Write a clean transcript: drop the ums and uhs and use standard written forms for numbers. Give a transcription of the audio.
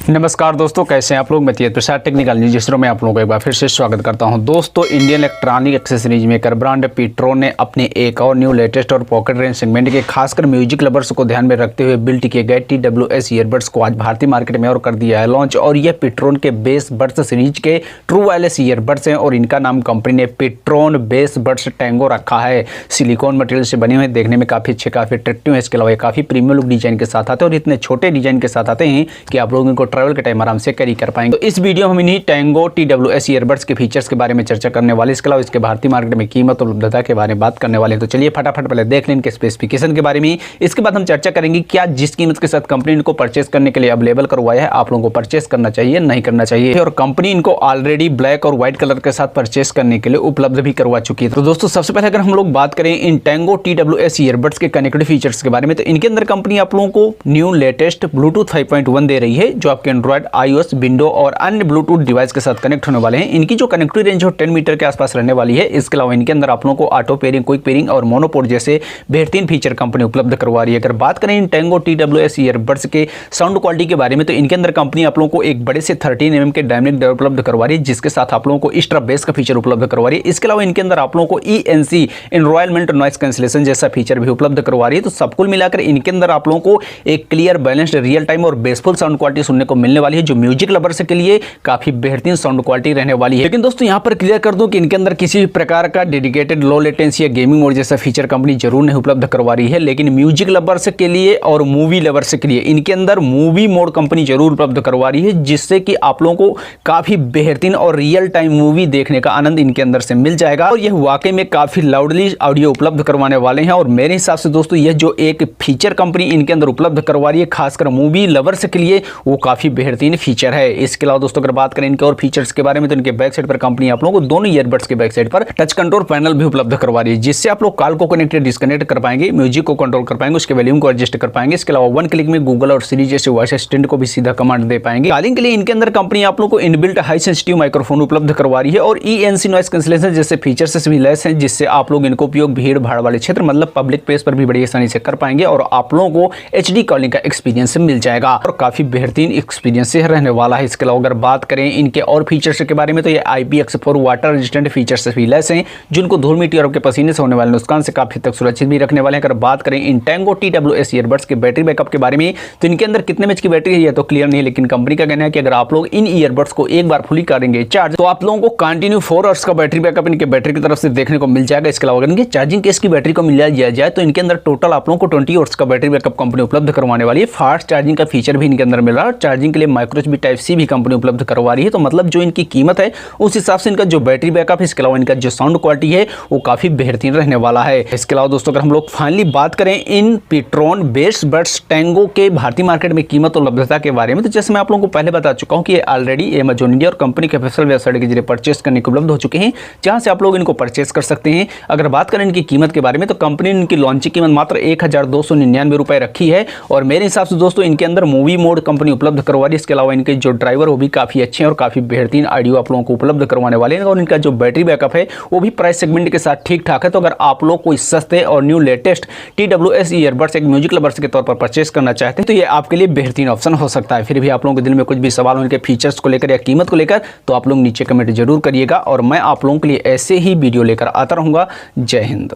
नमस्कार दोस्तों, कैसे हैं आप लोग। मैं प्रसाद टेक्निकल न्यूज़ में आप लोगों को एक बार फिर से स्वागत करता हूं। दोस्तों, Indian electronic accessories maker brand Ptron ने अपने एक और न्यू लेटेस्ट और पॉकेट रेंज सेगमेंट के खासकर म्यूजिक लवर्स को ध्यान में रखते हुए बिल्ट किए गए TWS ईयरबड्स को आज भारतीय मार्केट में और कर दिया है लॉन्च। और ये पिट्रोन के बेस बड्स सीरीज के ट्रू वायरलेस ईयरबड्स हैं और इनका नाम कंपनी ने पिट्रोन बेसबड्स टैंगो रखा है। सिलिकॉन मटेरियल से बने हुए, देखने में काफ़ी अच्छे, काफ़ी अट्रैक्टिव है। इसके अलावा काफ़ी प्रीमियम लुक डिजाइन के साथ आते हैं और इतने छोटे डिजाइन के साथ आते हैं कि आप लोग इनको ट्रैवल के टाइम आराम से कैरी कर पाएंगे। तो इस वीडियो में हम इन्हीं टैंगो TWS ईयरबड्स के फीचर्स के बारे में चर्चा करने वाले, इसके अलावा इसके भारतीय मार्केट में कीमत और उपलब्धता के बारे में बात करने वाले हैं। तो चलिए फटाफट पहले देख लें इनके स्पेसिफिकेशन के बारे में। इसके बाद हम चर्चा करेंगे क्या जिस कीमत के साथ कंपनी इनको परचेस करने के लिए अवेलेबल करवाया है आप लोगों को परचेस करना चाहिए, नहीं करना चाहिए, और कंपनी इनको ऑलरेडी ब्लैक और व्हाइट कलर के साथ परचेस करने के लिए उपलब्ध भी करवा चुकी है। तो दोस्तों, सबसे पहले अगर हम लोग बात करें इन टैंगो TWS ईयरबड्स के कनेक्टिविटी फीचर्स के बारे में, तो इनके अंदर कंपनी आप लोगों को न्यू लेटेस्ट ब्लूटूथ 5.1 दे रही है, जो आपके एंड्रॉइड, iOS, विंडो और अन्य ब्लूटूथ डिवाइस के साथ कनेक्ट होने वाले हैं। इनकी जो कनेक्टिविटी रेंज 10 मीटर के आसपास रहने वाली है। इसके अलावा इनके अंदर आप लोगों को ऑटो पेयरिंग, क्विक पेयरिंग और मोनोपोड जैसे बेहतरीन फीचर कंपनी उपलब्ध करवा रही है। अगर बात करें इन टैंगो TWS ईयरबड्स के साउंड क्वालिटी के बारे में, तो इनके अंदर कंपनी आप लोगों को एक बड़े से 13 mm के डायनेमिक डायोड उपलब्ध करवा रही है, जिसके साथ आप लोगों को एक्स्ट्रा बेस का फीचर उपलब्ध करवा रही है। इसके अलावा इनके अंदर आप लोगों को ENC एनवायरमेंट नॉइस कैंसलेशन जैसा फीचर भी उपलब्ध करवा रही है। तो सब कुल मिलाकर इनके अंदर आप लोगों को एक क्लियर, बैलेंस्ड, रियल टाइम और बेसफुल साउंड क्वालिटी सुनने को मिलने वाली है, जो म्यूजिक लवर्स के लिए काफी बेहतरीन साउंड क्वालिटी रहने वाली है। लेकिन दोस्तों, यहां पर क्लियर कर दूं कि इनके अंदर किसी भी प्रकार का डेडिकेटेड लो लेटेंसी या गेमिंग मोड जैसा फीचर कंपनी जरूर नहीं उपलब्ध करवा रही है, लेकिन म्यूजिक लवर्स के लिए और मूवी लवर्स के लिए इनके अंदर मूवी मोड कंपनी जरूर उपलब्ध करवा रही है, जिससे कि आप लोगों को काफी बेहतरीन और रियल टाइम मूवी देखने का आनंद इनके अंदर से मिल जाएगा। और यह वाकई में काफी लाउडली ऑडियो उपलब्ध करवाने वाले हैं। और मेरे हिसाब से दोस्तों, यह जो एक फीचर कंपनी इनके अंदर उपलब्ध करवा रही है खासकर मूवी लवर्स के लिए, वो काफी बेहतरीन फीचर है। इसके अलावा दोस्तों, अगर बात करें इनके और फीचर्स के बारे में, तो इनके बैक साइड पर कंपनी आप लोगों को दोनों ईयरबड्स के बैक साइड पर टच कंट्रोल पैनल भी उपलब्ध करवा रही है, जिससे आप लोग कॉल को कनेक्ट या डिस्कनेक्ट कर पाएंगे, म्यूजिक को कंट्रोल कर पाएंगे, उसके वॉल्यूम को एडजस्ट कर पाएंगे। इसके अलावा वन क्लिक में गूगल और सिरी जैसे वॉइस असिस्टेंट को भी सीधा कमांड दे पाएंगे। कॉलिंग के लिए इनके अंदर कंपनी आप लोग को इनबिल्ट हाई सेंसिटिव माइक्रोफोन उपलब्ध करवा रही है और ENC नॉइस कैंसलेशन जैसे फीचर्स से भी लैस हैं, जिससे आप लोग इनको उपयोग भीड़ भाड़ वाले क्षेत्र, मतलब पब्लिक प्लेस पर भी बड़ी आसानी से कर पाएंगे और आप लोगों को HD कॉलिंग का एक्सपीरियंस मिल जाएगा और काफी बेहतरीन एक्सपीरियंस रहने वाला है। इसके अलावा अगर बात करें इनके और फीचर्स के बारे में, तो ये IPX4 वाटर रेजिस्टेंट फीचर्स से भी लैस हैं, जिनको धूल मिट्टी और आपके पसीने से होने वाले नुकसान से काफी तक सुरक्षित भी रखने वाले हैं। अगर बात करें इन टैंगो TWS ईयरबड्स के बैटरी बैकअप के बारे में, तो इनके अंदर कितने एमएच की बैटरी है ये तो क्लियर नहीं है, लेकिन कंपनी का कहना है कि अगर आप लोग इन ईयरबड्स को एक बार फुली करेंगे चार्ज, तो आप लोगों को कंटिन्यू 4 आवर्स का बैटरी बैकअप इनके बैटरी की तरफ से देखने को मिल जाएगा। इसके अलावा अगर इनके चार्जिंग केस की बैटरी को मिल जाए तो इनके अंदर टोटल आप लोगों को 20 आवर्स का बैटरी बैकअप कंपनी उपलब्ध करवाने वाली है। फास्ट चार्जिंग का फीचर भी इनके अंदर मिल रहा है और चार्जिंग के लिए माइक्रो USB Type-C भी कंपनी उपलब्ध करवा रही है। तो मतलब जो इनकी कीमत है उस हिसाब से इनका जो बैटरी बैकअप है, इसके अलावा इनका जो साउंड क्वालिटी है, वो काफी बेहतरीन रहने वाला है। इसके अलावा दोस्तों, अगर हम लोग फाइनली बात करें इन पिट्रोन बेसबड्स टैंगो के भारतीय मार्केट में कीमत और उपलब्धता के बारे में, तो जैसे मैं आप लोगों को पहले बता चुका हूं कि ये ऑलरेडी Amazon इंडिया और कंपनी के ऑफिशियल वेबसाइट के जरिए परचेस करने को उपलब्ध हो चुके हैं, जहां से आप लोग इनको परचेस कर सकते हैं। अगर बात करें इनकी कीमत के बारे में, तो कंपनी ने इनकी लॉन्चिंग कीमत मात्र 1299 रुपए रखी है और मेरे हिसाब से दोस्तों इनके अंदर मूवी मोड कंपनी उपलब्ध करवा रही है। इसके अलावा इनके जो ड्राइवर वो भी काफी अच्छे हैं और काफी बेहतरीन ऑडियो आप लोगों को उपलब्ध करवाने वाले हैं और इनका जो बैटरी बैकअप है वो भी प्राइस सेगमेंट के साथ ठीक ठाक है। तो अगर आप लोग कोई सस्ते और न्यू लेटेस्ट TWS ईयरबड्स एक म्यूजिक लवर्स के तौर पर परचेस करना चाहते हैं, तो ये आपके लिए बेहतरीन ऑप्शन हो सकता है। फिर भी आप लोगों के दिल में कुछ भी सवाल हो इनके फीचर्स को लेकर या कीमत को लेकर, तो आप लोग नीचे कमेंट जरूर करिएगा और मैं आप लोगों के लिए ऐसे ही वीडियो लेकर आता रहूंगा। जय हिंद।